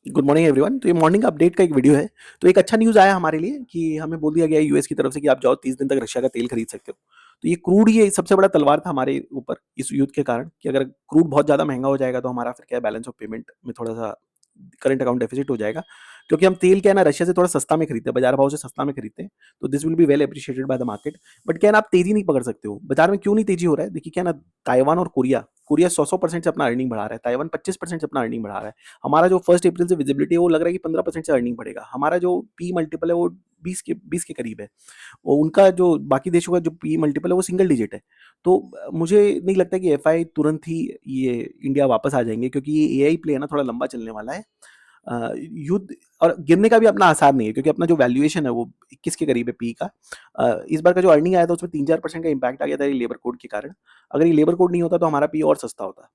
Good morning everyone. तो ये morning update का एक वीडियो है। तो एक अच्छा न्यूज़ आया हमारे लिए कि हमें बोल दिया गया है यूएस की तरफ से कि आप जाओ 30 दिन तक रशिया का तेल खरीद सकते हो। तो ये क्रूड ही सबसे बड़ा तलवार था हमारे ऊपर इस युद्ध के कारण कि अगर क्रूड बहुत ज़्यादा महँगा हो जाएगा तो हमारा फिर क्या है बैलेंस ऑफ पेमेंट में थोड़ा-सा करंट अकाउंट डेफिसिट हो जाएगा। क्योंकि हम तेल क्या है ना रशिया से थोड़ा सस्ता में खरीदते हैं, बाज़ार भाव से सस्ता में खरीदते हैं। तो this will be well appreciated by the market. But क्या है ना आप तेज़ी नहीं पकड़ सकते हो। बाज़ार में क्यों नहीं तेज़ी हो रहा है? देखिए क्या है ना ताइवान और कोरिया, कोरिया 100-100% से अपना अर्निंग बढ़ा रहा है, ताइवान 25% से अपना अर्निंग बढ़ा रहा है। हमारा जो 1 अप्रैल से विजिबिलिटी है वो लग रहा है कि 15% से अर्निंग बढ़ेगा। हमारा जो पी मल्टीपल है वो 20 के करीब है। और उनका जो बाकी देशों का जो पी मल्टीपल है वो सिंगल डिजिट है। तो मुझे नहीं लगता कि एफआई तुरंत ही ये इंडिया वापस आ जाएँगे क्योंकि ये एआई प्ले है ना थोड़ा लंबा चलने वाला है। युद्ध और गिरने का भी अपना आसार नहीं है क्योंकि अपना जो वैल्यूएशन है वो 21 के करीब है पी का। इस बार का जो अर्निंग आया था उसमें 3-4% का इम्पैक्ट आ गया था ये लेबर कोड के कारण। अगर ये लेबर कोड नहीं होता तो हमारा पी और सस्ता होता।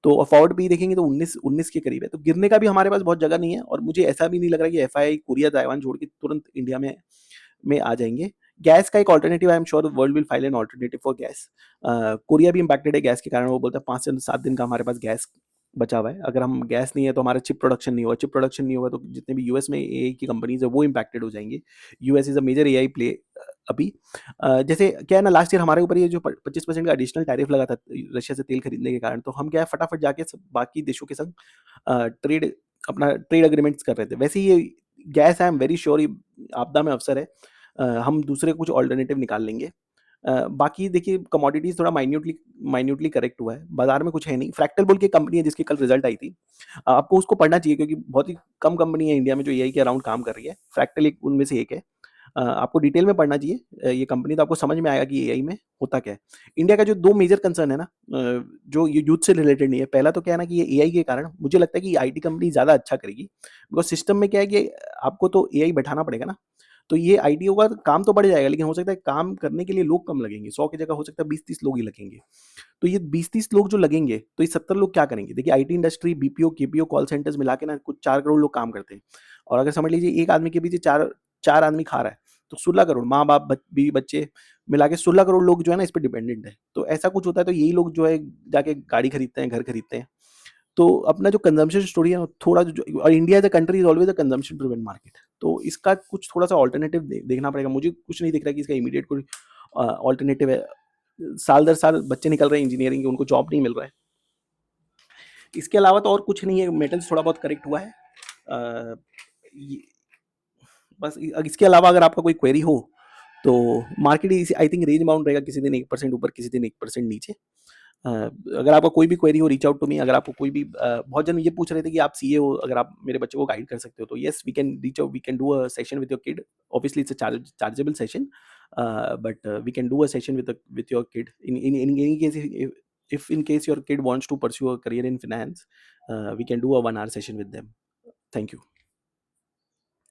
तो फॉरवर्ड पी देखेंगे तो 19 के करीब है। तो गिरने का भी हमारे पास बहुत जगह नहीं है और मुझे ऐसा भी नहीं लग रहा कि एफआई कोरिया, ताइवान छोड़ के तुरंत इंडिया में आ जाएँगे। गैस का एक alternative I am sure world will find an alternative for gas. Korea भी इम्पैक्टेड है गैस के कारण। वो बोलता है 5 से 7 दिन का हमारे पास गैस बचा हुआ है। अगर हम गैस नहीं है तो हमारा चिप प्रोडक्शन नहीं होगा। चिप प्रोडक्शन नहीं होगा तो जितने भी यूएस में एआई की कंपनीज़ है वो इम्पैक्टेड हो जाएँगी। US is a major AI play अभी। जैसे क्या है ना लास्ट ईयर हमारे ऊपर ये जो प 25% का एडिशनल टैरिफ लगा था रशिया से तेल खरीदने के कारण, तो हम क्या है फटाफट जाके सब बाकी देशों के संग ट्रेड अपना ट्रेड एग्रीमेंट्स कर रहे थे। वैसे ही ये gas I am very sure ये आपदा में अवसर है। हम दूसरे कुछ अल्टरनेटिव निकाल लेंगे। बाकी देखिए कमोडिटीज़ थोड़ा माइन्यूटली माइन्यूटली करेक्ट हुआ है। बाज़ार में कुछ है नहीं। फ्रैक्टल बोल के कंपनी है जिसकी कल रिज़ल्ट आई थी। आपको उसको पढ़ना चाहिए क्योंकि बहुत ही कम कंपनी है इंडिया में जो एआई के अराउंड काम कर रही है। फ्रैक्टल एक उनमें से एक है। आपको डिटेल में पढ़ना चाहिए ये कंपनी तो आपको समझ में आएगा कि एआई में होता क्या है। इंडिया का जो 2 मेजर कंसर्न है ना जो ये युद्ध से रिलेटेड नहीं है। पहला तो क्या है ना कि ये एआई के कारण मुझे लगता है कि आईटी कंपनी ज़्यादा अच्छा करेगी। बिकॉज़ सिस्टम में क्या है कि आपको तो एआई बैठाना पड़ेगा ना। तो ये आईटीओ का काम तो बढ़ जाएगा लेकिन हो सकता है काम करने के लिए लोग कम लगेंगे। 100 की जगह हो सकता है 20-30 लोग ही लगेंगे। तो ये 20-30 लोग जो लगेंगे तो ये 70 लोग क्या करेंगे? देखिए IT industry, BPO, KPO, call centres मिला के ना कुछ 4 करोड़ लोग काम करते हैं। और अगर समझ लीजिए एक आदमी के पीछे 4 आदमी खा रहा है, तो 16 करोड़ माँ-बाप, बीवी, बच्चे मिला के 16 करोड़ लोग जो है ना इस पे डिपेंडेंट है। तो ऐसा कुछ होता है तो यही लोग जो है जाके गाड़ी खरीदते हैं, घर खरीदते हैं। तो अपना जो कंजम्पशन स्टोरी है थोड़ा जो और India as a country is always a consumption driven market. तो इसका कुछ थोड़ा-सा अल्टरनेटिव देखना पड़ेगा। मुझे कुछ नहीं दिख रहा है कि इसका इमीडिएट कोई अल्टरनेटिव है। साल दर साल बच्चे निकल रहे हैं इंजीनियरिंग के, उनको जॉब नहीं मिल रहा है। इसके अलावा तो और कुछ नहीं है, मेटल्स थोड़ा बहुत करेक्ट हुआ है। अ, ये बस इसके अलावा अगर आपका कोई क्वेरी हो, तो मार्केट इस आई थिंक रेंज बाउंड रहेगा, किसी दिन 1% ऊपर, किसी दिन 1% नीचे। अगर आपका कोई भी क्वेरी हो रीच आउट टू मी। अगर आपको कोई भी बहुत जन ये पूछ रहे थे कि आप सीए हो, अगर आप मेरे बच्चे को गाइड कर सकते हो, तो yes we can reach out, we can do a session with your kid. Obviously it's a chargeable session, but we can do a session with your kid in any case if in case your kid wants to pursue a career in finance, we can do a 1 hour session with them. Thank you.